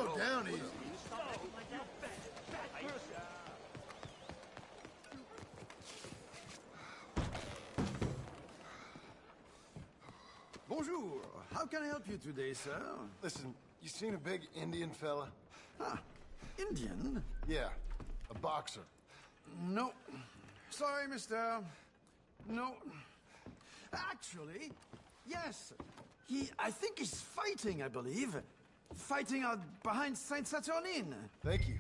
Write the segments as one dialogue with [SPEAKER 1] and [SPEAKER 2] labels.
[SPEAKER 1] Slow down easy.
[SPEAKER 2] Bonjour. How can I help you today, sir?
[SPEAKER 1] Listen, you seen a big Indian fella?
[SPEAKER 2] Ah, Indian?
[SPEAKER 1] Yeah, a boxer.
[SPEAKER 2] No. Sorry, mister. No. Actually, yes. I think he's fighting, I believe. Fighting out behind Saint Saturnine.
[SPEAKER 1] Thank you.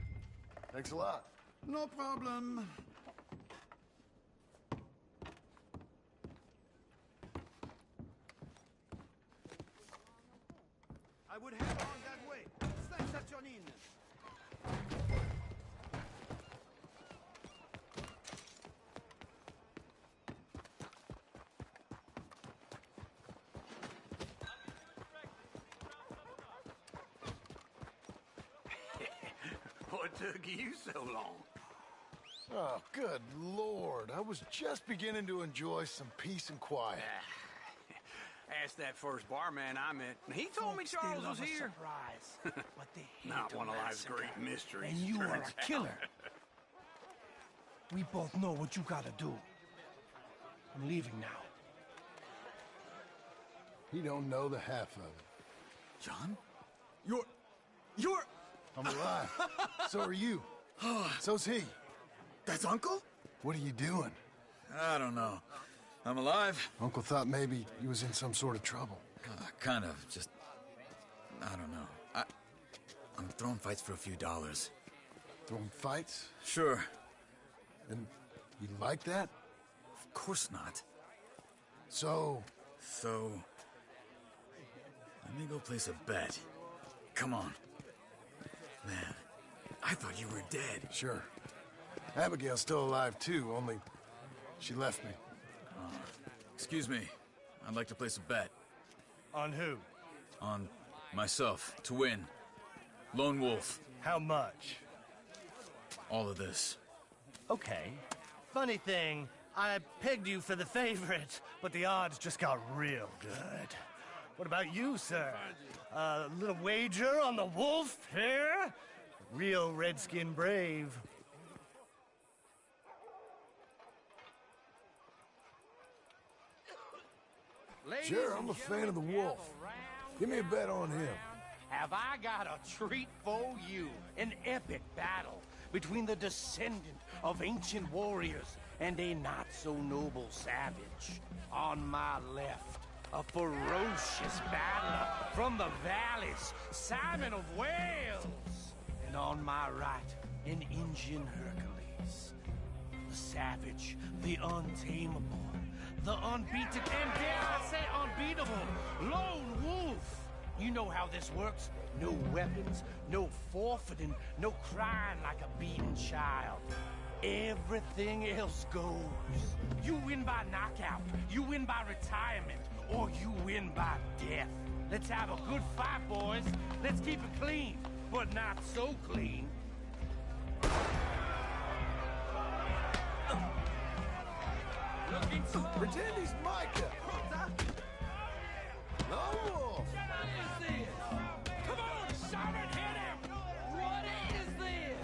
[SPEAKER 1] Thanks a lot.
[SPEAKER 2] No problem. I would head on that way. Saint Saturnine.
[SPEAKER 3] What took you so long?
[SPEAKER 1] Oh, good Lord. I was just beginning to enjoy some peace and quiet.
[SPEAKER 3] Asked that first barman I met. He told me Charles was here.
[SPEAKER 4] Surprise, but they hate
[SPEAKER 3] Not
[SPEAKER 4] a
[SPEAKER 3] one of life's
[SPEAKER 4] massacre.
[SPEAKER 3] great mysteries.
[SPEAKER 4] And you are
[SPEAKER 3] turns
[SPEAKER 4] a
[SPEAKER 3] out.
[SPEAKER 4] killer. We both know what you gotta do. I'm leaving now.
[SPEAKER 1] He don't know the half of it.
[SPEAKER 3] John? You're...
[SPEAKER 1] I'm alive. So are you. So's he.
[SPEAKER 5] That's Uncle?
[SPEAKER 1] What are you doing?
[SPEAKER 5] I don't know. I'm alive.
[SPEAKER 1] Uncle thought maybe he was in some sort of trouble.
[SPEAKER 5] Kind of. Just... I don't know. I'm throwing fights for a few dollars.
[SPEAKER 1] Throwing fights?
[SPEAKER 5] Sure.
[SPEAKER 1] And you like that?
[SPEAKER 5] Of course not.
[SPEAKER 1] So...
[SPEAKER 5] So... Let me go place a bet. Come on. Man, I thought you were dead.
[SPEAKER 1] Sure. Abigail's still alive too, only she left me.
[SPEAKER 5] Excuse me. I'd like to place a bet.
[SPEAKER 4] On who?
[SPEAKER 5] On myself, to win. Lone Wolf.
[SPEAKER 4] How much?
[SPEAKER 5] All of this.
[SPEAKER 4] Okay. Funny thing, I pegged you for the favorite, but the odds just got real good. What about you, sir? A little wager on the wolf here? Real redskin brave.
[SPEAKER 1] Sure, I'm a fan of the wolf. Give me a bet on him.
[SPEAKER 6] Have I got a treat for you? An epic battle between the descendant of ancient warriors and a not-so-noble savage. On my left, a ferocious battler from the valleys, Simon of Wales. And on my right, an Indian Hercules. The savage, the untamable, the unbeaten, and dare I say unbeatable, Lone Wolf. You know how this works. No weapons, no forfeiting, no crying like a beaten child. Everything else goes. You win by knockout, you win by retirement, or you win by death. Let's have a good fight, boys. Let's keep it clean, but not so clean. Looking slow.
[SPEAKER 1] Pretend he's Micah. Lone Wolf.
[SPEAKER 6] What is this? Come on, Simon, hit him! What is this?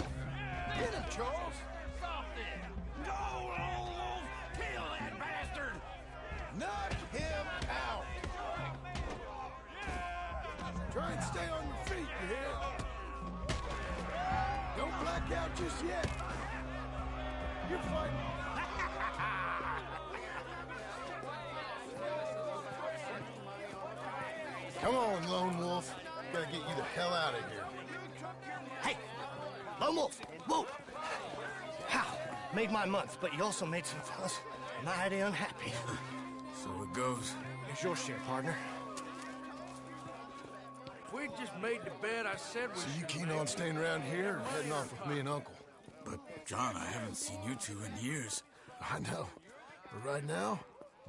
[SPEAKER 1] Hit him, Charles.
[SPEAKER 6] Something! Go, Lone Wolf! Kill that bastard!
[SPEAKER 1] Knock him out. Try and stay on your feet, you hear? Don't black out just yet. You're fighting. Come on, Lone Wolf. Gotta get you the hell out of here.
[SPEAKER 4] Hey! Lone Wolf! Whoa! How? Made my month, but you also made some fellas mighty unhappy.
[SPEAKER 5] So it goes.
[SPEAKER 4] Here's your share, partner.
[SPEAKER 3] If we just made the bet I said we
[SPEAKER 1] So you
[SPEAKER 3] should
[SPEAKER 1] keen
[SPEAKER 3] make,
[SPEAKER 1] on staying around here or heading off with me and Uncle?
[SPEAKER 5] But, John, I haven't seen you two in years.
[SPEAKER 1] I know. But right now,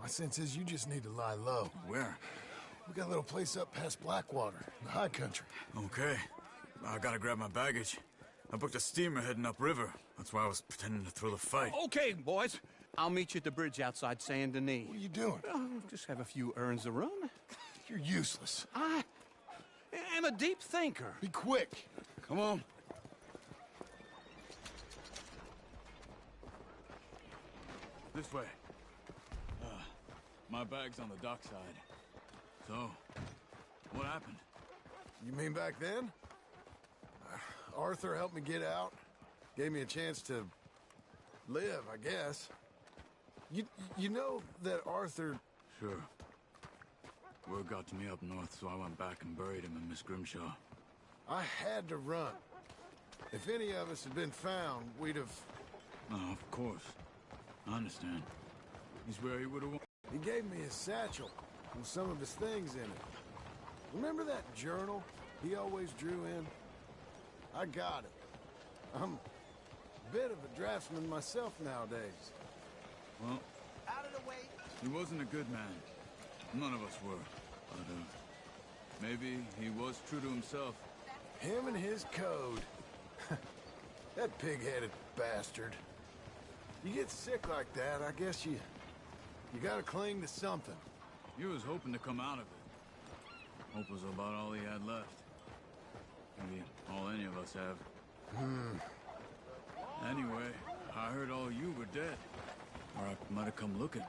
[SPEAKER 1] my sense is you just need to lie low.
[SPEAKER 5] Where?
[SPEAKER 1] We got a little place up past Blackwater, in the high country.
[SPEAKER 5] Okay. I gotta grab my baggage. I booked a steamer heading upriver. That's why I was pretending to throw the fight.
[SPEAKER 3] Okay, boys. I'll meet you at the bridge outside Saint Denis.
[SPEAKER 1] What are you doing?
[SPEAKER 3] Just have a few errands to run.
[SPEAKER 1] You're useless.
[SPEAKER 3] I am a deep thinker.
[SPEAKER 1] Be quick.
[SPEAKER 5] Come on. This way. My bag's on the dockside. So, what happened?
[SPEAKER 1] You mean back then? Arthur helped me get out. Gave me a chance to live, I guess. You know that Arthur...
[SPEAKER 5] Sure. Word got to me up north, so I went back and buried him in Miss Grimshaw.
[SPEAKER 1] I had to run. If any of us had been found, we'd have...
[SPEAKER 5] Oh, of course. I understand. He's where he would have...
[SPEAKER 1] He gave me his satchel with some of his things in it. Remember that journal he always drew in? I got it. I'm a bit of a draftsman myself nowadays.
[SPEAKER 5] Well,
[SPEAKER 2] Out of the way.
[SPEAKER 5] he wasn't a good man. None of us were. But, maybe he was true to himself.
[SPEAKER 1] Him and his code. That pig-headed bastard. You get sick like that, I guess you gotta cling to something.
[SPEAKER 5] He was hoping to come out of it. Hope was about all he had left. Maybe all any of us have. Anyway, I heard all you were dead. Or I might have come looking.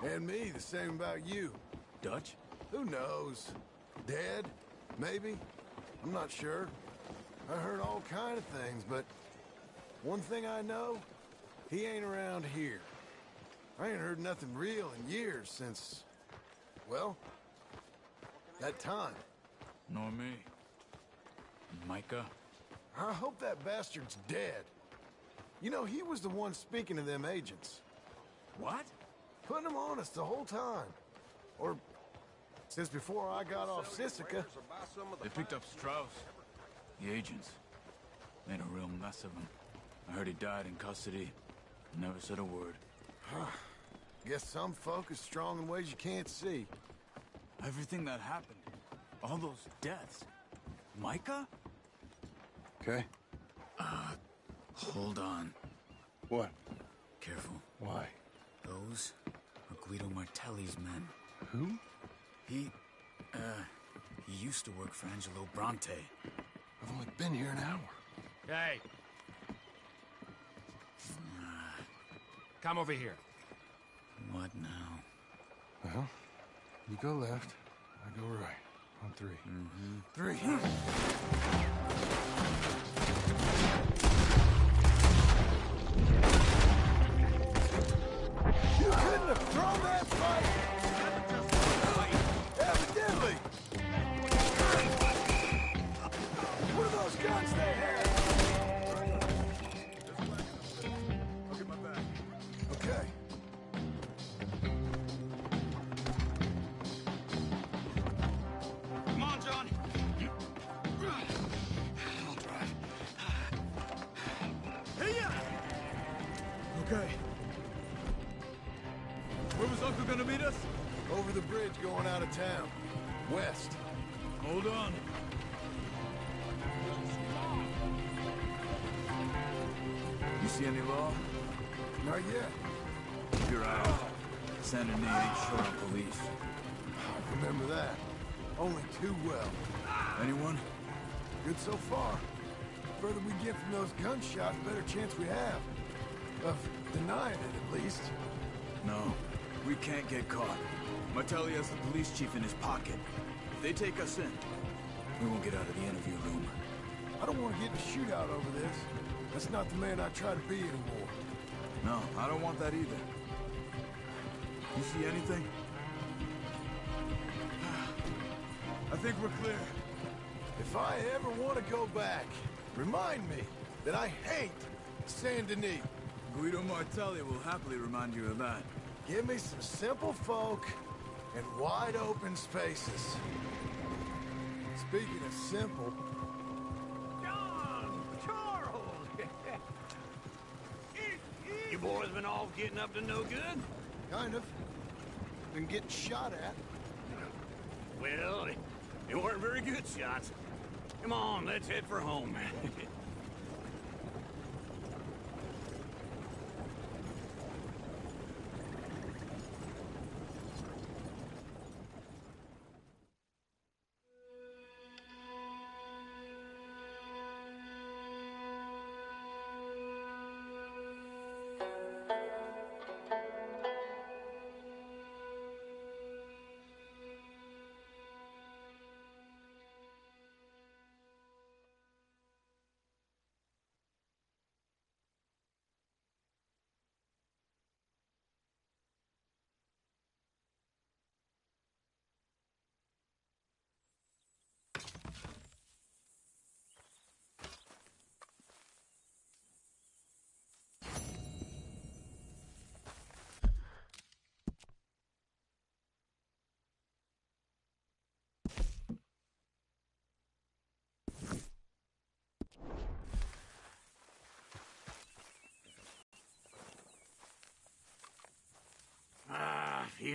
[SPEAKER 1] And me, the same about you.
[SPEAKER 5] Dutch?
[SPEAKER 1] Who knows? Dead? Maybe? I'm not sure. I heard all kind of things, but one thing I know, he ain't around here. I ain't heard nothing real in years since, well, that time.
[SPEAKER 5] Nor me. Micah?
[SPEAKER 1] I hope that bastard's dead. You know, he was the one speaking to them agents.
[SPEAKER 5] What?
[SPEAKER 1] Putting them on us the whole time. Or, since before I got off Sisika.
[SPEAKER 5] They picked up Strauss. The agents. Made a real mess of him. I heard he died in custody. Never said a word.
[SPEAKER 1] Guess some folk is strong in ways you can't see.
[SPEAKER 5] Everything that happened. All those deaths. Micah?
[SPEAKER 1] Okay.
[SPEAKER 5] Hold on.
[SPEAKER 1] What?
[SPEAKER 5] Careful.
[SPEAKER 1] Why?
[SPEAKER 5] Those are Guido Martelli's men.
[SPEAKER 1] Who?
[SPEAKER 5] He used to work for Angelo Bronte.
[SPEAKER 1] I've only been here an hour.
[SPEAKER 7] Hey. Come over here.
[SPEAKER 5] What now?
[SPEAKER 1] Well, you go left, I go right. On three. Three. You couldn't have thrown that fight! Evidently! What are those guns they have? I'll get my back. Okay.
[SPEAKER 5] Come on, John. I'll drive. Hey-ya! Okay. Where was Uncle gonna meet us?
[SPEAKER 1] Over the bridge going out of town. West.
[SPEAKER 5] Hold on. You see any law?
[SPEAKER 1] Not yet.
[SPEAKER 5] Keep your eye out. San Denis ain't short on police.
[SPEAKER 1] I remember that. Only too well.
[SPEAKER 5] Anyone?
[SPEAKER 1] Good so far. The further we get from those gunshots, better chance we have. Of denying it, at least.
[SPEAKER 5] No. We can't get caught. Martelli has the police chief in his pocket. If they take us in, we won't get out of the interview room.
[SPEAKER 1] I don't want to get in a shootout over this. That's not the man I try to be anymore.
[SPEAKER 5] No, I don't want that either. You see anything? I think we're clear.
[SPEAKER 1] If I ever want to go back, remind me that I hate Saint Denis.
[SPEAKER 5] Guido Martelli will happily remind you of that.
[SPEAKER 1] Give me some simple folk and wide open spaces. Speaking of simple,
[SPEAKER 3] John! Charles! You boys been all getting up to no good?
[SPEAKER 1] kind of. Been getting shot at.
[SPEAKER 3] Well, they weren't very good shots. Come on, let's head for home.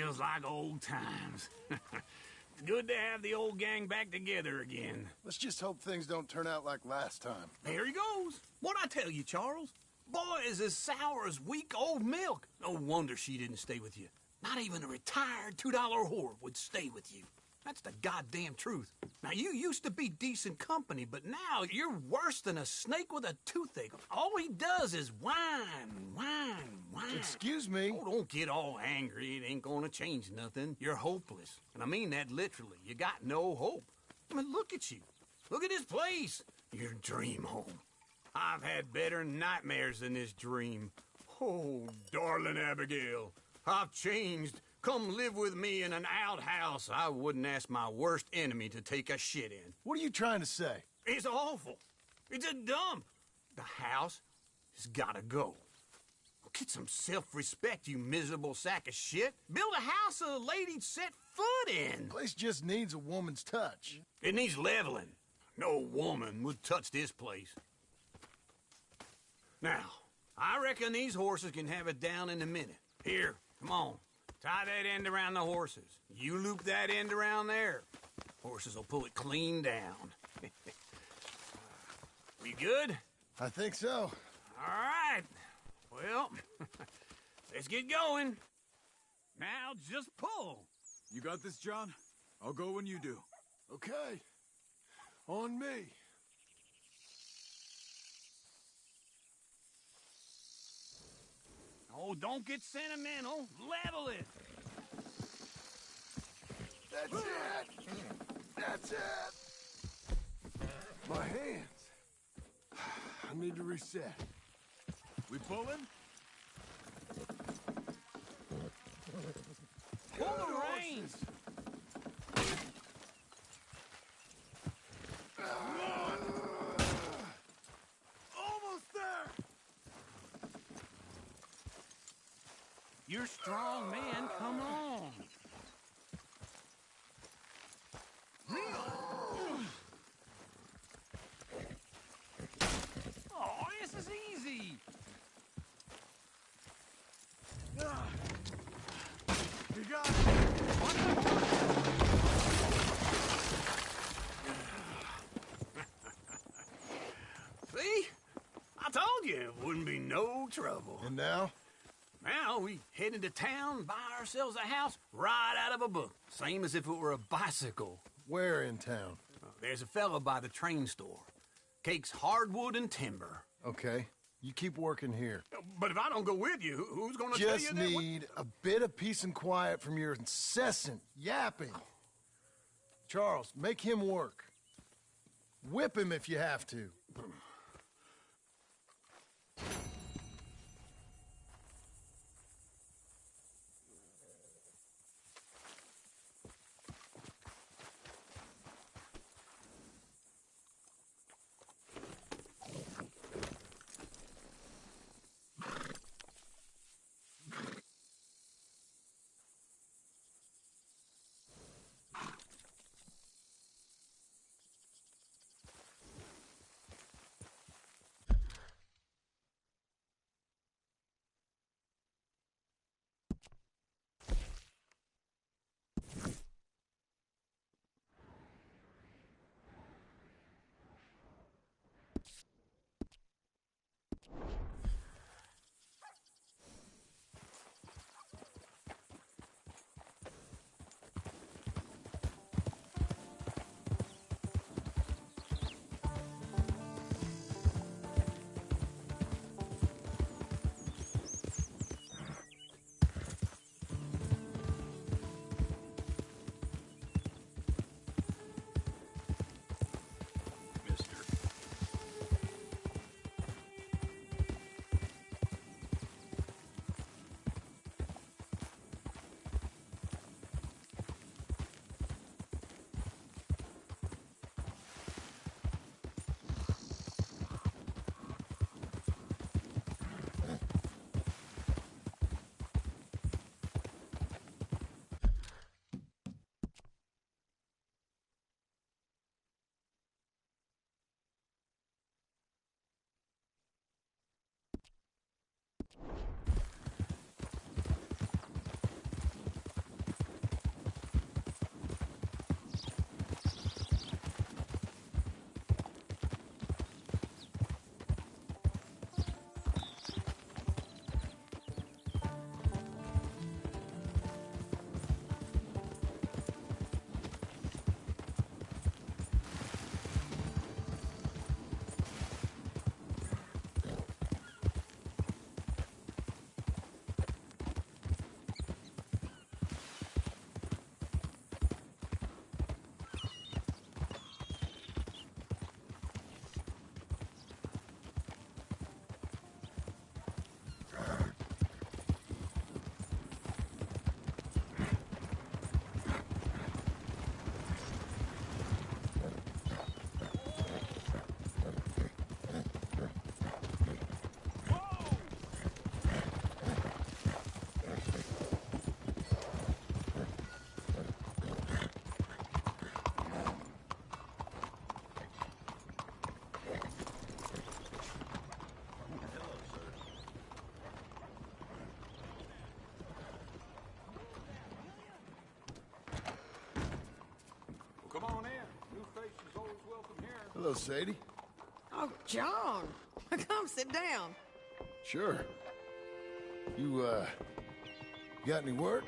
[SPEAKER 3] feels like old times. It's good to have the old gang back together again.
[SPEAKER 1] Let's just hope things don't turn out like last time.
[SPEAKER 3] There he goes. What'd I tell you, Charles? Boy is as sour as weak old milk. No wonder she didn't stay with you. Not even a retired $2 whore would stay with you. That's the goddamn truth. Now, you used to be decent company, but now you're worse than a snake with a toothache. All he does is whine, whine, whine.
[SPEAKER 1] Excuse me?
[SPEAKER 3] Oh, don't get all angry. It ain't gonna change nothing. You're hopeless. And I mean that literally. You got no hope. I mean, look at you. Look at this place. Your dream home. I've had better nightmares than this dream. Oh, darling Abigail, I've changed. Come live with me in an outhouse I wouldn't ask my worst enemy to take a shit in.
[SPEAKER 1] What are you trying to say?
[SPEAKER 3] It's awful. It's a dump. The house has gotta go. Get some self-respect, you miserable sack of shit. Build a house a lady'd set foot in.
[SPEAKER 1] Place just needs a woman's touch.
[SPEAKER 3] It needs leveling. No woman would touch this place. Now, I reckon these horses can have it down in a minute. Here, come on. Tie that end around the horses. You loop that end around there. Horses will pull it clean down. We good?
[SPEAKER 1] I think so.
[SPEAKER 3] All right. Well, let's get going. Now just pull.
[SPEAKER 5] You got this, John? I'll go when you do.
[SPEAKER 1] Okay. On me.
[SPEAKER 3] Oh, don't get sentimental. Level it.
[SPEAKER 1] That's it. That's it. My hands. I need to reset.
[SPEAKER 5] We pulling?
[SPEAKER 3] Pull the reins.
[SPEAKER 1] Almost there.
[SPEAKER 3] You're strong, man. Come on. Oh, this is easy.
[SPEAKER 1] You got it.
[SPEAKER 3] See? I told you it wouldn't be no trouble.
[SPEAKER 1] And now?
[SPEAKER 3] Now we head into town, buy ourselves a house right out of a book. Same as if it were a bicycle.
[SPEAKER 1] Where in town?
[SPEAKER 3] There's a fella by the train store. Cakes hardwood and timber.
[SPEAKER 1] Okay. You keep working here.
[SPEAKER 3] But if I don't go with you, who's gonna tell you
[SPEAKER 1] Just
[SPEAKER 3] that?
[SPEAKER 1] need a bit of peace and quiet from your incessant yapping. Charles, make him work. Whip him if you have to. Hello, Sadie.
[SPEAKER 8] Oh, John. Come sit down.
[SPEAKER 1] Sure. You got any work?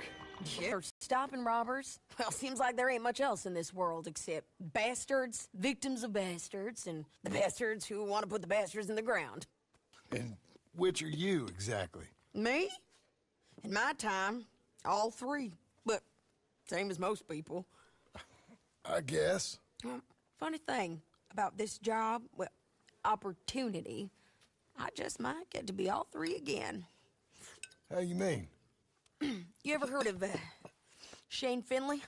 [SPEAKER 8] Yeah. Stopping robbers? Well, seems like there ain't much else in this world except bastards, victims of bastards, and the bastards who want to put the bastards in the ground.
[SPEAKER 1] And which are you, exactly?
[SPEAKER 8] Me? In my time, all three. But same as most people.
[SPEAKER 1] I guess.
[SPEAKER 8] Funny thing about this job, well, opportunity, I just might get to be all three again.
[SPEAKER 1] How you mean?
[SPEAKER 8] You ever heard of Shane Finley?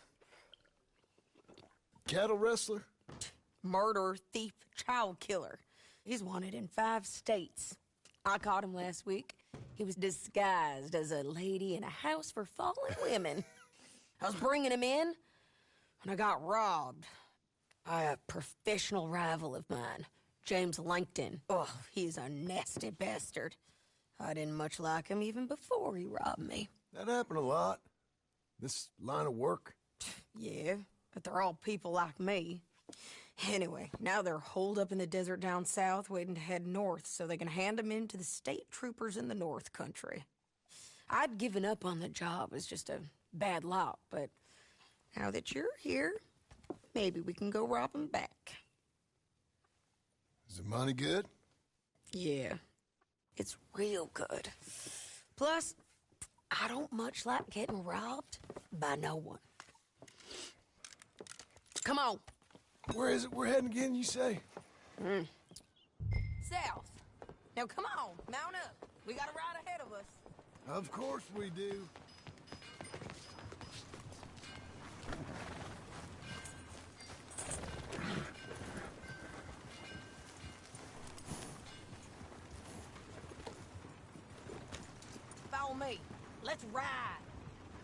[SPEAKER 1] Cattle wrestler?
[SPEAKER 8] Murderer, thief, child killer. He's wanted in 5 states. I caught him last week. He was disguised as a lady in a house for fallen women. I was bringing him in, and I got robbed by a professional rival of mine, James Langton. Oh, he's a nasty bastard. I didn't much like him even before he robbed me.
[SPEAKER 1] That happened a lot. This line of work.
[SPEAKER 8] Yeah, but they're all people like me. Anyway, now they're holed up in the desert down south waiting to head north so they can hand them in to the state troopers in the north country. I'd given up on the job as just a bad lot, but now that you're here, maybe we can go rob them back.
[SPEAKER 1] Is the money good?
[SPEAKER 8] Yeah, it's real good. Plus, I don't much like getting robbed by no one. Come on.
[SPEAKER 1] Where is it we're heading again, you say?
[SPEAKER 8] South. Now come on, mount up. We got a ride ahead of us.
[SPEAKER 1] Of course we do.
[SPEAKER 8] Follow me. Let's ride.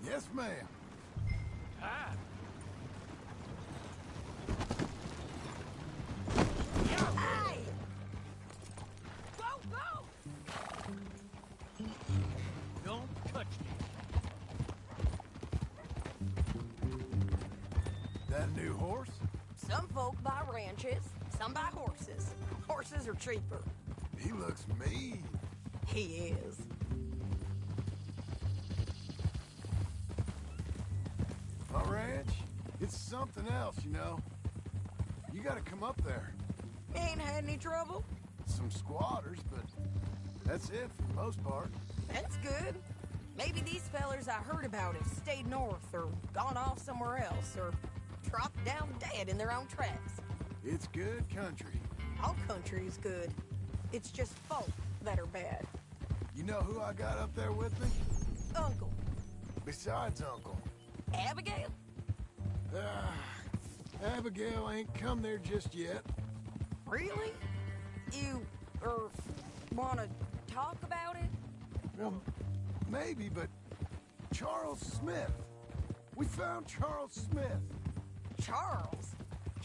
[SPEAKER 1] Yes, ma'am.
[SPEAKER 8] Hey! Go, go!
[SPEAKER 4] Don't touch me.
[SPEAKER 1] That a new horse?
[SPEAKER 8] Some folk buy ranches, some buy horses. Horses are cheaper.
[SPEAKER 1] He looks mean.
[SPEAKER 8] He is.
[SPEAKER 1] My ranch, it's something else, you know. You gotta come up there.
[SPEAKER 8] Ain't had any trouble?
[SPEAKER 1] Some squatters, but that's it for the most part.
[SPEAKER 8] That's good. Maybe these fellers I heard about have stayed north or gone off somewhere else or dropped down dead in their own tracks.
[SPEAKER 1] It's good country.
[SPEAKER 8] All country is good. It's just folk that are bad.
[SPEAKER 1] You know who I got up there with me?
[SPEAKER 8] Uncle.
[SPEAKER 1] Besides Uncle.
[SPEAKER 8] Abigail?
[SPEAKER 1] Abigail ain't come there just yet.
[SPEAKER 8] Really? You, wanna talk about it?
[SPEAKER 1] Well, maybe, but Charles Smith. We found Charles Smith.
[SPEAKER 8] Charles?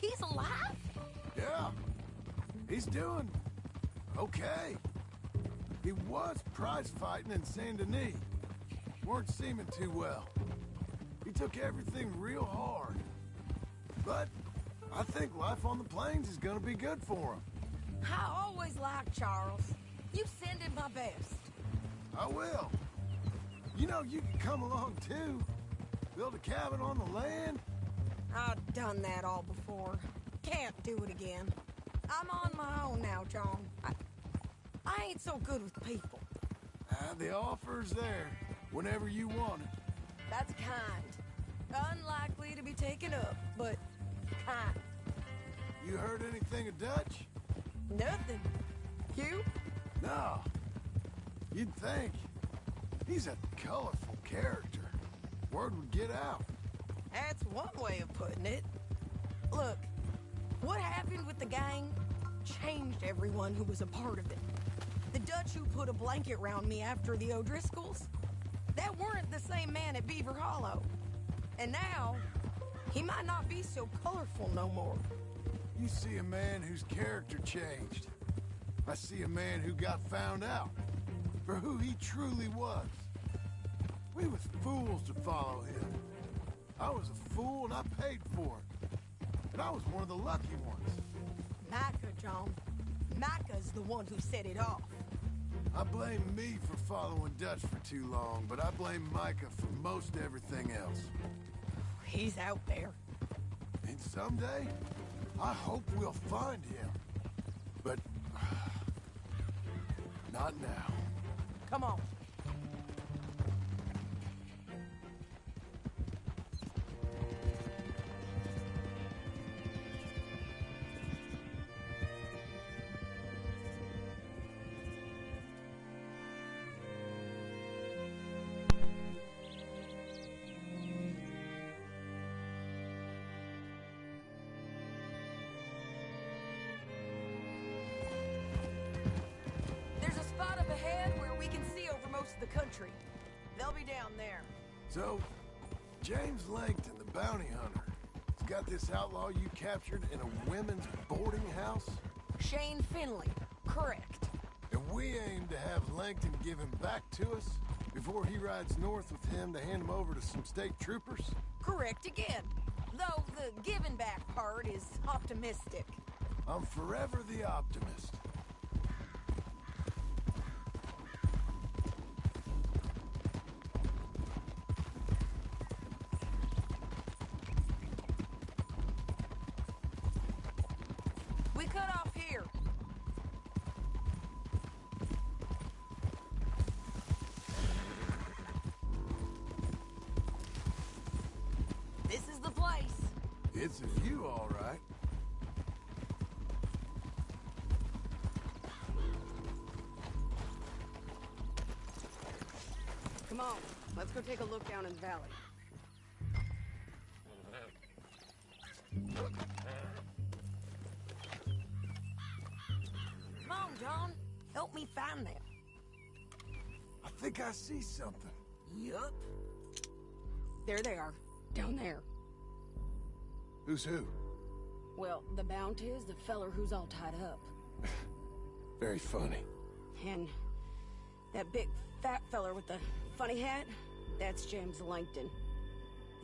[SPEAKER 8] He's alive?
[SPEAKER 1] Yeah. He's doing okay. He was prize fighting in Saint Denis. Weren't seeming too well. He took everything real hard. But I think life on the plains is gonna be good for him.
[SPEAKER 8] I always liked Charles. You send him my best.
[SPEAKER 1] I will. You know, you can come along too. Build a cabin on the land.
[SPEAKER 8] I've done that all before. Can't do it again. I'm on my own now, John. I ain't so good with people.
[SPEAKER 1] The offer's there whenever you want it.
[SPEAKER 8] That's kind. Unlikely to be taken up, but kind.
[SPEAKER 1] You heard anything of Dutch?
[SPEAKER 8] Nothing. You?
[SPEAKER 1] No. You'd think. He's a colorful character. Word would get out.
[SPEAKER 8] That's one way of putting it. Look, what happened with the gang changed everyone who was a part of it. The Dutch who put a blanket round me after the O'Driscolls, that weren't the same man at Beaver Hollow. And now, he might not be so colorful no more.
[SPEAKER 1] You see a man whose character changed. I see a man who got found out for who he truly was. We was fools to follow him. I was a fool and I paid for it. And I was one of the lucky ones.
[SPEAKER 8] My John. Micah's the one who set it off.
[SPEAKER 1] I blame me for following Dutch for too long, but I blame Micah for most everything else.
[SPEAKER 8] He's out there.
[SPEAKER 1] And someday, I hope we'll find him. But... not now.
[SPEAKER 8] Come on. There's a spot up ahead where we can see over most of the country. They'll be down there.
[SPEAKER 1] So, James Langton, the bounty hunter, has got this outlaw you captured in a women's boarding house?
[SPEAKER 8] Shane Finley. Correct.
[SPEAKER 1] And we aim to have Langton give him back to us before he rides north with him to hand him over to some state troopers?
[SPEAKER 8] Correct again. Though the giving back part is optimistic.
[SPEAKER 1] I'm forever the optimist.
[SPEAKER 8] We cut off here. This is the place.
[SPEAKER 1] It's a view, all right.
[SPEAKER 8] Come on, let's go take a look down in the valley. Come on, John. Help me find them.
[SPEAKER 1] I think I see something.
[SPEAKER 8] Yup. There they are, down there.
[SPEAKER 1] Who's who?
[SPEAKER 8] Well, the Bounty is the feller who's all tied up.
[SPEAKER 1] Very funny.
[SPEAKER 8] And that big fat feller with the funny hat, that's James Langton.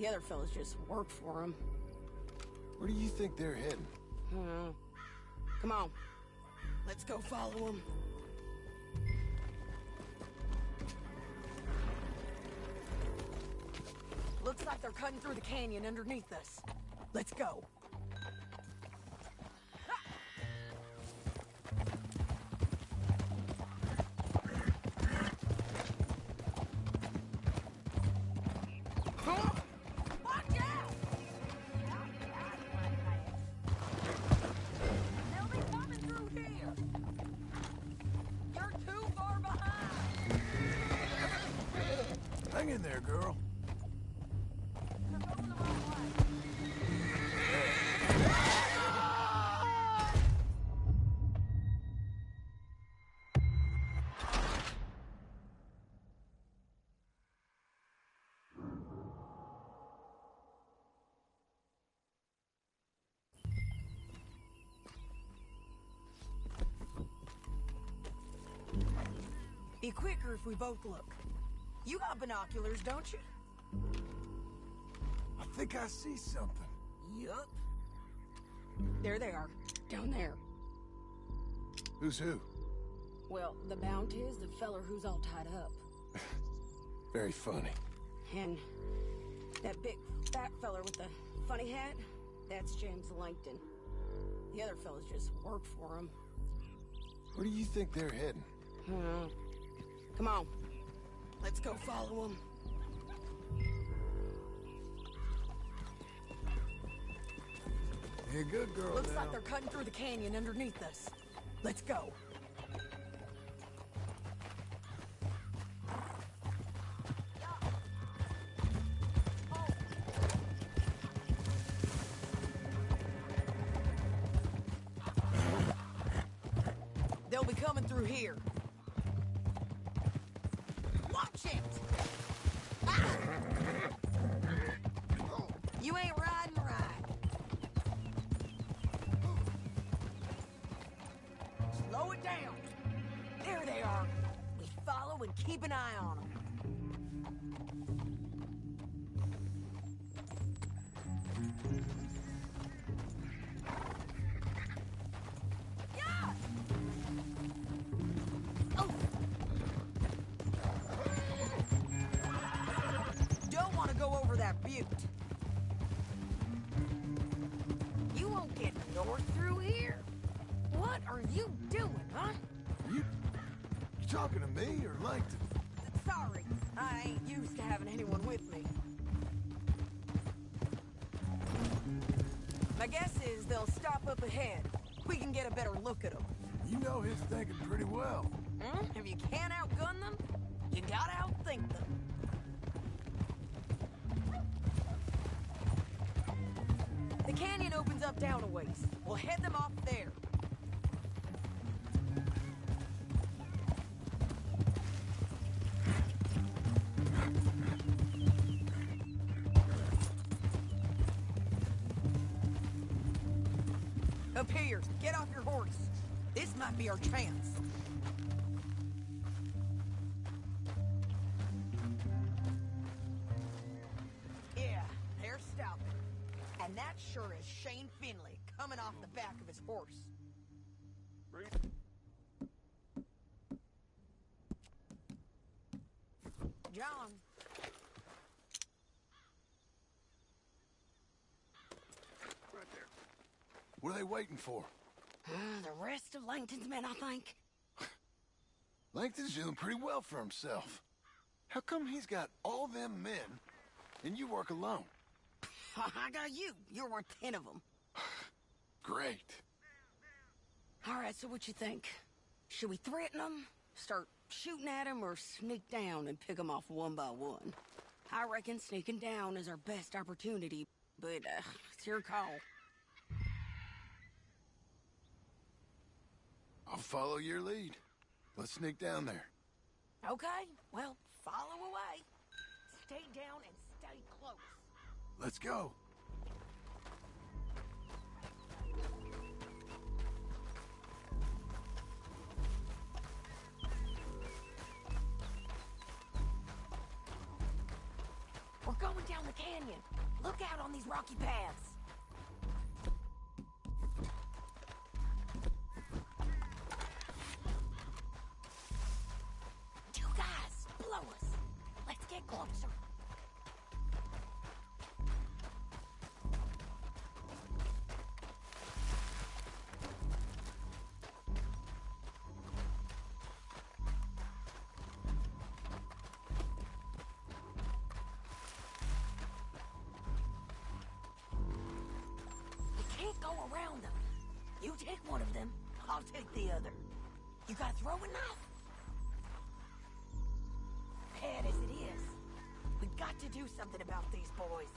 [SPEAKER 8] The other fellas just work for him.
[SPEAKER 1] Where do you think they're heading?
[SPEAKER 8] Come on. Let's go follow him. Looks like they're cutting through the canyon underneath us. Let's go. Huh? Watch out! They'll be coming through here. You're too far behind.
[SPEAKER 1] Hang in there, girl.
[SPEAKER 8] They're going the wrong way. Be quicker if we both look. You got binoculars, don't you?
[SPEAKER 1] I think I see something.
[SPEAKER 8] Yup. There they are, down there.
[SPEAKER 1] Who's who?
[SPEAKER 8] Well, the Bounty is the feller who's all tied up.
[SPEAKER 1] Very funny.
[SPEAKER 8] And that big fat feller with the funny hat, that's James Langton. The other fellas just work for him.
[SPEAKER 1] Where do you think they're heading?
[SPEAKER 8] Come on. Let's go follow him.
[SPEAKER 1] You're a good girl
[SPEAKER 8] Looks
[SPEAKER 1] now.
[SPEAKER 8] like they're cutting through the canyon underneath us. Let's go. They'll be coming through here. Watch it! Ah! You ain't riding right. Slow it down. There they are. We follow and keep an eye on them. Butte. You won't get north through here? What are you doing, huh?
[SPEAKER 1] You talking to me or Langton?
[SPEAKER 8] Sorry, I ain't used to having anyone with me. My guess is they'll stop up ahead. We can get a better look at them.
[SPEAKER 1] You know his thinking pretty well.
[SPEAKER 8] If you can't outgun them, you gotta outthink them. The canyon opens up down a ways. We'll head them off there. Up here, get off your horse. This might be our chance. Yeah, they're stopping. And that sure is Shane Finley coming off the back of his horse. John.
[SPEAKER 1] What are they waiting for?
[SPEAKER 8] The rest of Langton's men, I think.
[SPEAKER 1] Langton's doing pretty well for himself. How come he's got all them men, and you work alone?
[SPEAKER 8] I got you. You're worth 10 of them.
[SPEAKER 1] Great.
[SPEAKER 8] All right, so what you think? Should we threaten them, start shooting at them, or sneak down and pick them off one by one? I reckon sneaking down is our best opportunity, but it's your call.
[SPEAKER 1] I'll follow your lead. Let's sneak down there.
[SPEAKER 8] Okay, well, follow away. Stay down and stay close.
[SPEAKER 1] Let's go.
[SPEAKER 8] We're going down the canyon. Look out on these rocky paths. You guys, blow us. Let's get closer. Can't go around them. You take one of them, I'll take the other. You got a throwing knife? Bad as it is, we got to do something about these boys.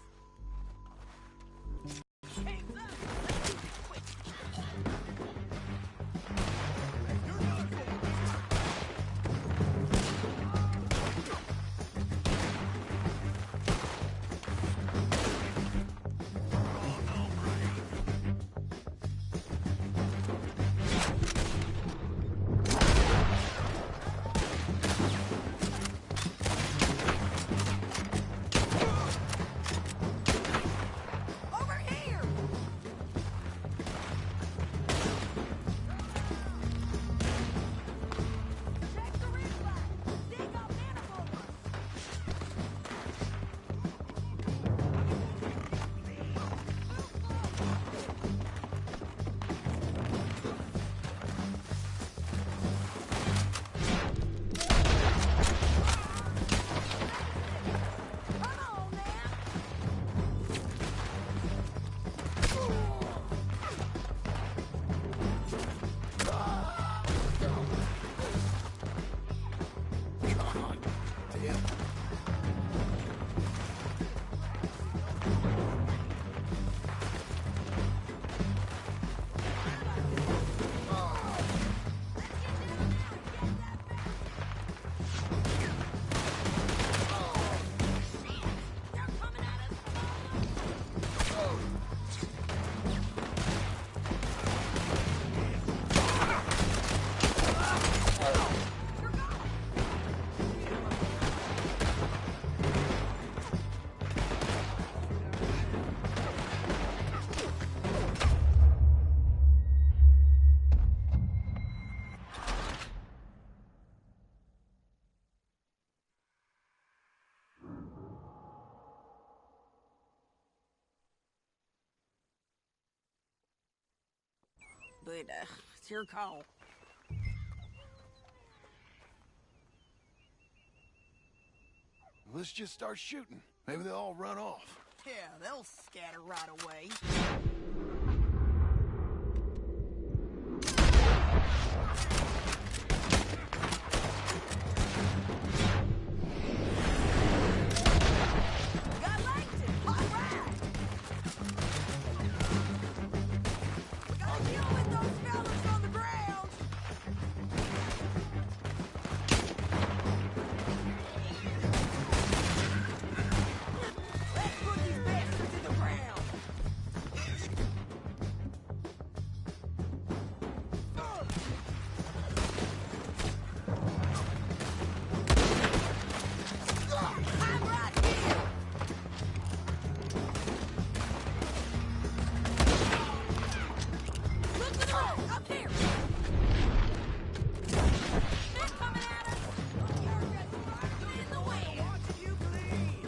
[SPEAKER 8] Hands up! Let's do this quick. but it's your call.
[SPEAKER 1] Let's just start shooting. Maybe they'll all run off.
[SPEAKER 8] Yeah, they'll scatter right away. Got Langston! All right! We gotta deal with those fellas on the ground! Let's put these bastards in the ground! I'm right here! Look to the right! Up here! Men coming at us! You're just in the wind! Watching you bleed!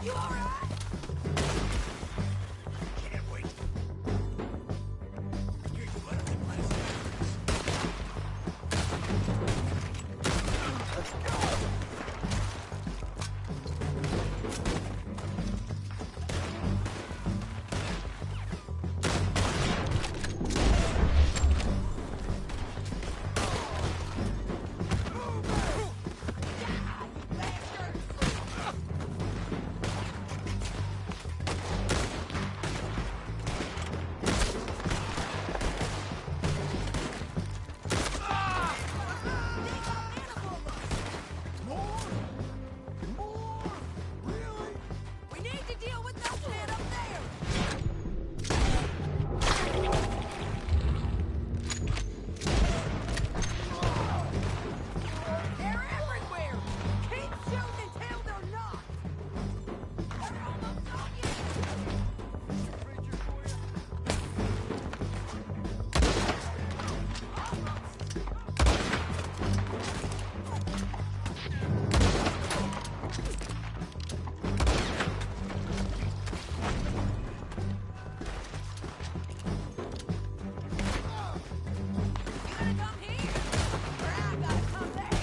[SPEAKER 8] You all right?
[SPEAKER 3] Can't wait. Hear you better than last time.
[SPEAKER 8] We need to deal with those men up there! They're everywhere! Keep shooting until they're not! They're almost on you! You gonna come here? Or I gotta come there?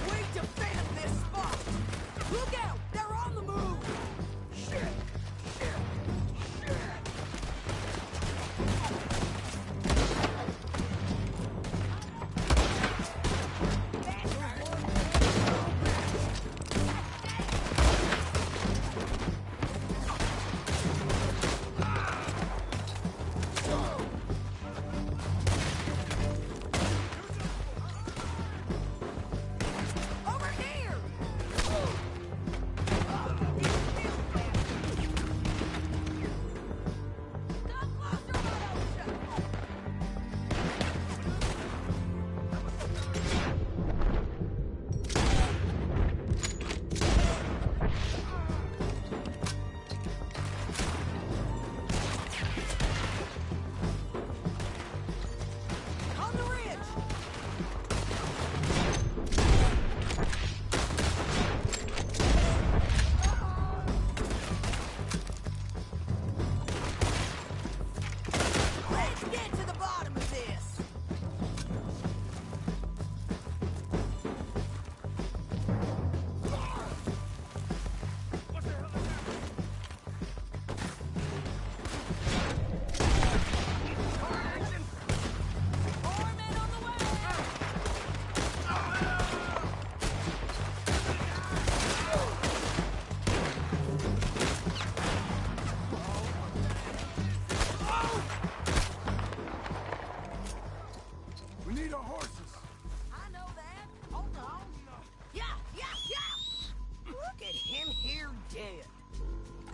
[SPEAKER 8] We defend this spot! Look out! They're on the move! Shit! Shit! Shit! Over here! Come closer, Madosha! On the ridge! Let's get to the bottom of this! More men on the way!
[SPEAKER 1] We need our horses.
[SPEAKER 8] I know that. Hold on. Yeah, yeah, yeah! Look at him here dead.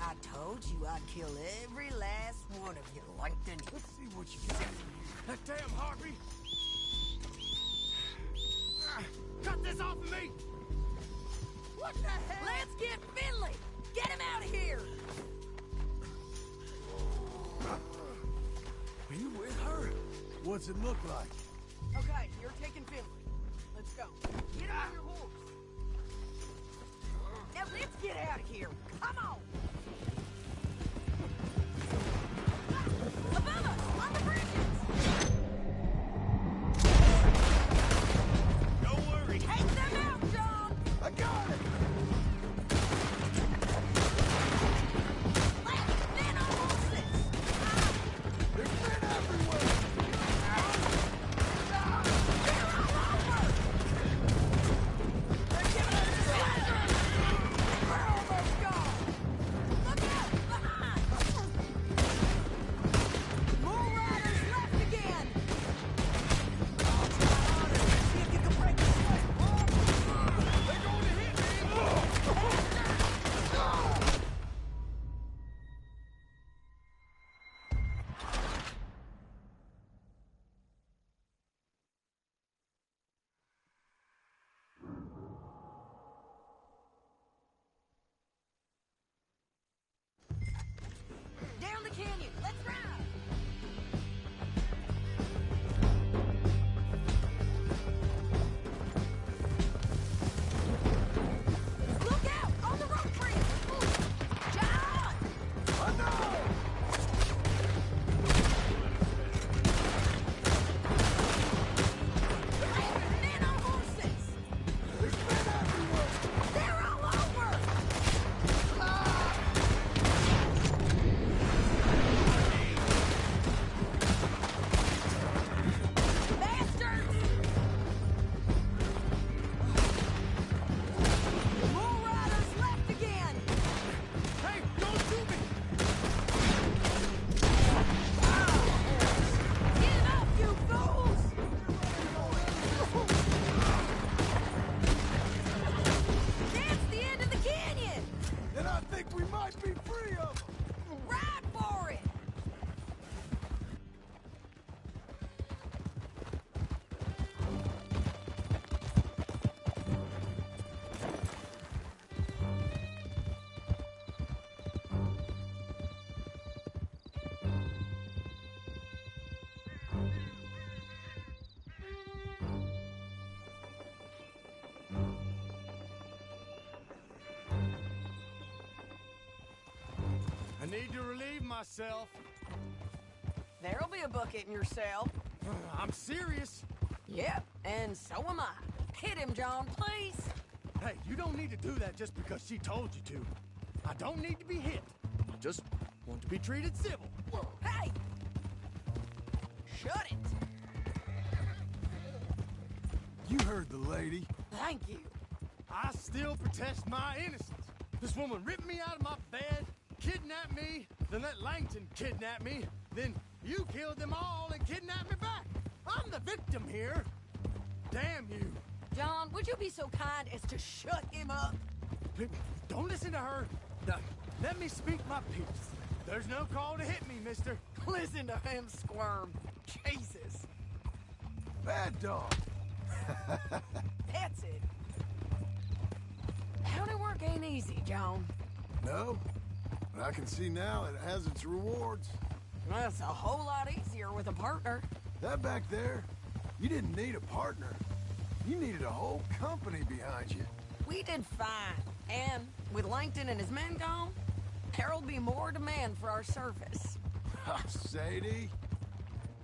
[SPEAKER 8] I told you I'd kill every last one of you, Langton.
[SPEAKER 1] Let's see what you got.
[SPEAKER 7] That damn harpy! Cut this off of me!
[SPEAKER 8] What the hell? Let's get Finley! Get him out of here!
[SPEAKER 1] What's it look like?
[SPEAKER 8] Okay, you're taking Finley. Let's go. Get on your horse. Now let's get out of here. Come on. Above us, on the bridges.
[SPEAKER 7] Don't worry.
[SPEAKER 8] Take them out, John.
[SPEAKER 1] I got it!
[SPEAKER 8] Men on horses.
[SPEAKER 1] There's men everywhere!
[SPEAKER 8] They're all over. They're giving us slaughter. We're almost gone. Look out, behind. More riders left again. I'll try harder. See if you can break the sweat.
[SPEAKER 7] They're going to hit me.
[SPEAKER 8] Down the canyon. Let's ride. Look out! On the rope bridge! John!
[SPEAKER 1] I know!
[SPEAKER 8] Men on horses!
[SPEAKER 1] There's men everywhere!
[SPEAKER 8] They're all over! Bastards! More riders left again!
[SPEAKER 7] Hey, don't shoot me.
[SPEAKER 8] Give up, you fools! That's the end of the canyon!
[SPEAKER 1] And I think we might be free of them!
[SPEAKER 8] Ride for it!
[SPEAKER 7] I need to relieve myself.
[SPEAKER 8] There'll be a bucket in your cell.
[SPEAKER 7] I'm serious.
[SPEAKER 8] Yep, and so am I. Hit him, John, please.
[SPEAKER 7] Hey, you don't need to do that just because she told you to. I don't need to be hit. I just want to be treated civil.
[SPEAKER 8] Hey! Shut it!
[SPEAKER 1] You heard the lady.
[SPEAKER 8] Thank you.
[SPEAKER 7] I still protest my innocence. This woman ripped me out of my bed, kidnapped me, then let Langton kidnap me, then you killed them all and kidnapped me back. I'm the victim here. Damn you.
[SPEAKER 8] John, would you be so kind as to shut him up?
[SPEAKER 7] Don't listen to her. Now, let me speak my piece. There's no call to hit me, mister.
[SPEAKER 8] Listen to him squirm. Jesus.
[SPEAKER 1] Bad dog.
[SPEAKER 8] That's it. County work ain't easy, John.
[SPEAKER 1] No, but I can see now it has its rewards.
[SPEAKER 8] Well, it's a whole lot easier with a partner.
[SPEAKER 1] That back there, you didn't need a partner. You needed a whole company behind you.
[SPEAKER 8] We did fine. And with Langton and his men gone, there'll be more demand for our service.
[SPEAKER 1] Sadie,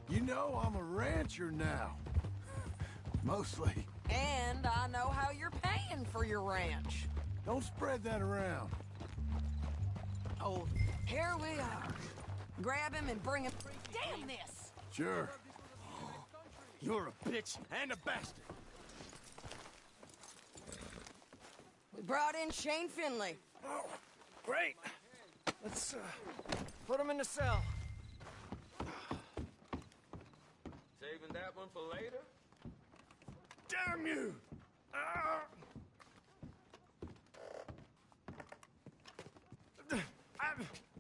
[SPEAKER 1] you know I'm a rancher now. Mostly.
[SPEAKER 8] And I know how you're paying for your ranch.
[SPEAKER 1] Don't spread that around.
[SPEAKER 8] Oh, here we are. Grab him and bring him. Damn this!
[SPEAKER 1] Sure.
[SPEAKER 7] You're a bitch and a bastard.
[SPEAKER 8] We brought in Shane Finley.
[SPEAKER 4] Oh, great. Let's put him in the cell.
[SPEAKER 3] Saving that one for later?
[SPEAKER 7] Damn you!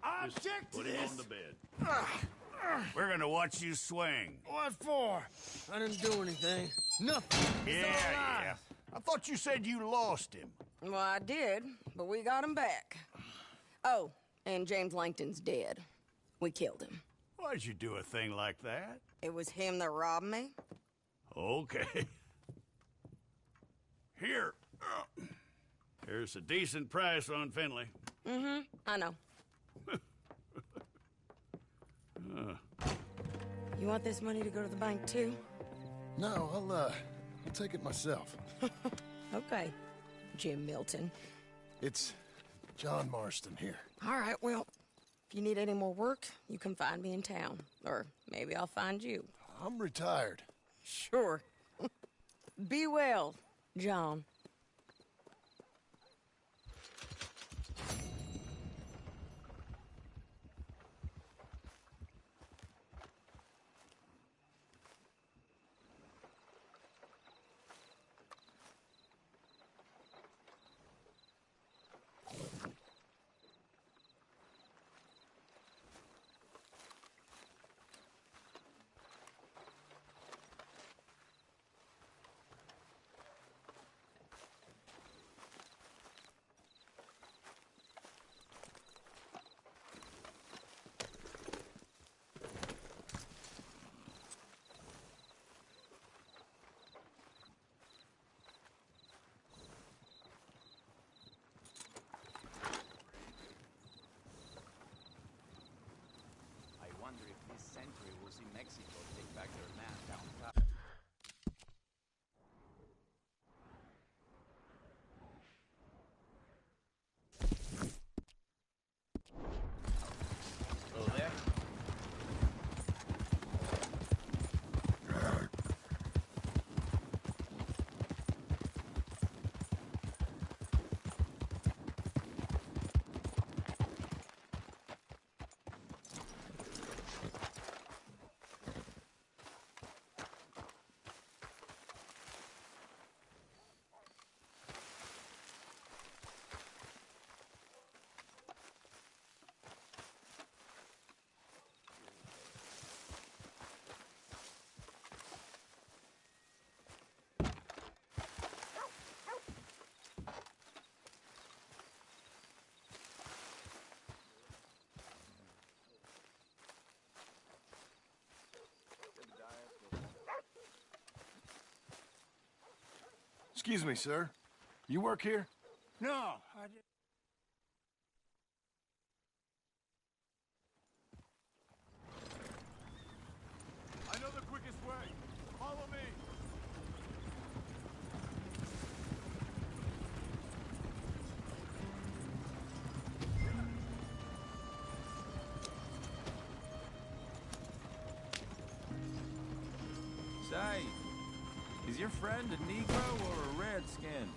[SPEAKER 7] I object to
[SPEAKER 9] Put him
[SPEAKER 7] this.
[SPEAKER 9] on the bed. We're gonna watch you swing.
[SPEAKER 4] What for? I didn't do anything. Nothing.
[SPEAKER 9] Yeah. I thought you said you lost him.
[SPEAKER 8] Well, I did, but we got him back. Oh, and James Langton's dead. We killed him.
[SPEAKER 9] Why'd you do a thing like that?
[SPEAKER 8] It was him that robbed me.
[SPEAKER 9] Okay. Here. Here's a decent price on Finley.
[SPEAKER 8] Mm-hmm, I know. You want this money to go to the bank, too?
[SPEAKER 1] No, I'll take it myself.
[SPEAKER 8] Okay, Jim Milton.
[SPEAKER 1] It's John Marston here.
[SPEAKER 8] All right, well, if you need any more work, you can find me in town. Or maybe I'll find you.
[SPEAKER 1] I'm retired.
[SPEAKER 8] Sure. Be well, John.
[SPEAKER 10] I wonder if this century will see Mexico take back their land down south. Hello there.
[SPEAKER 1] Excuse me, sir. You work here?
[SPEAKER 6] No, I just...
[SPEAKER 7] I know the quickest way. Follow me.
[SPEAKER 10] Say, is your friend a Negro or a Redskin?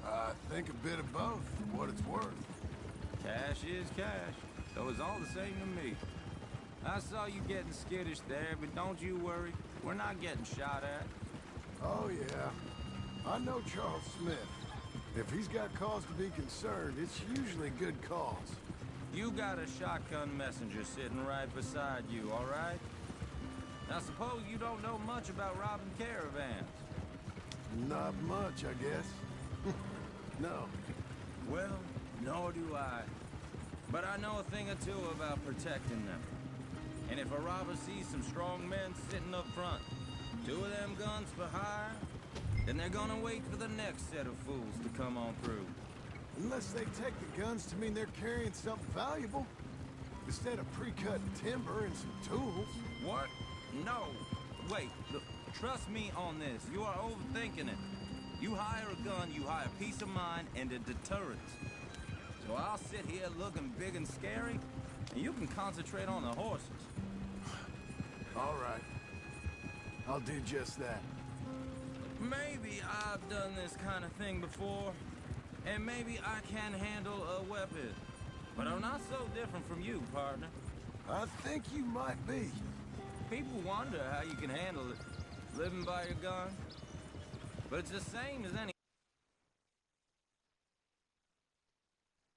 [SPEAKER 1] I think a bit of both, for what it's worth.
[SPEAKER 10] Cash is cash, so it's all the same to me. I saw you getting skittish there, but don't you worry. We're not getting shot at.
[SPEAKER 1] Oh, yeah. I know Charles Smith. If he's got cause to be concerned, it's usually good cause.
[SPEAKER 10] You got a shotgun messenger sitting right beside you, all right? Now suppose you don't know much about robbing caravans.
[SPEAKER 1] Not much, I guess. No.
[SPEAKER 10] Well, nor do I. But I know a thing or two about protecting them. And if a robber sees some strong men sitting up front, 2 of them guns for hire, then they're gonna wait for the next set of fools to come on through.
[SPEAKER 1] Unless they take the guns to mean they're carrying something valuable. Instead of pre-cut timber and some tools.
[SPEAKER 10] What? No. Wait, look, trust me on this. You are overthinking it. You hire a gun, you hire peace of mind and a deterrent. So I'll sit here looking big and scary, and you can concentrate on the horses.
[SPEAKER 1] All right. I'll do just that.
[SPEAKER 10] Maybe I've done this kind of thing before, and maybe I can handle a weapon. But I'm not so different from you, partner.
[SPEAKER 1] I think you might be.
[SPEAKER 10] People wonder how you can handle it, living by your gun. But it's the same as any